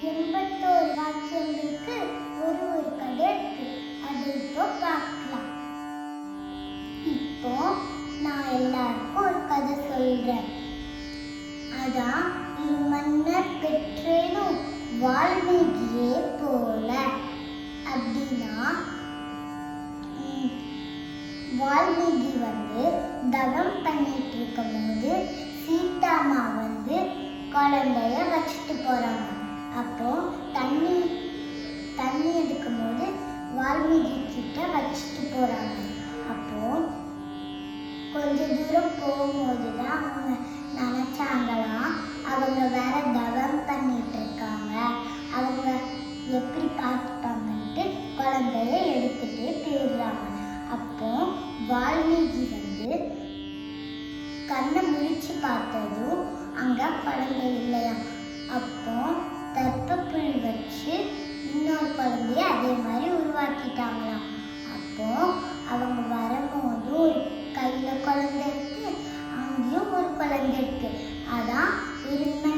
81 வாக்கியங்களுக்கு ஒரு கதை இருக்கு. அது இப்போ பார்க்கலாம். இப்போ நான் எல்லாருக்கும் ஒரு கதை சொல்றேன். அதான் மன்னர் பெற்றேனும் வால்மீகியே போல. அப்படின்னா வால்மீகி தவம் பண்ணிட்டு இருக்கும் போது சீதாமா குழந்தைய வச்சுட்டு போறாங்க. அப்போ தண்ணி எடுக்கும் போது வால்மீகி கிட்ட வச்சுட்டு போறாங்க. அப்போ கொஞ்ச தூரம் போகும்போதுதான் அவங்க நினைச்சாங்களாம், அவங்க வேற தவம் பண்ணிட்டு இருக்காங்க, அவங்க எப்படி பார்த்துப்பாங்கன்ட்டு குழந்தைய எடுத்துட்டே போயிடுறாங்க. அப்போ வால்மீகி கண்ணை முழிச்சு பார்த்ததும் அங்க குழந்தை இல்லையா. அப்போ தர்ப்பப்புல் வச்சு இன்னொரு குழந்தைய அதே மாதிரி உருவாக்கிட்டாங்களாம். அப்போ அவங்க வரும்போது ஒரு கையில குழந்தை இருக்கு, அங்கேயும் ஒரு குழந்தை இருக்கு. அதான் உண்மை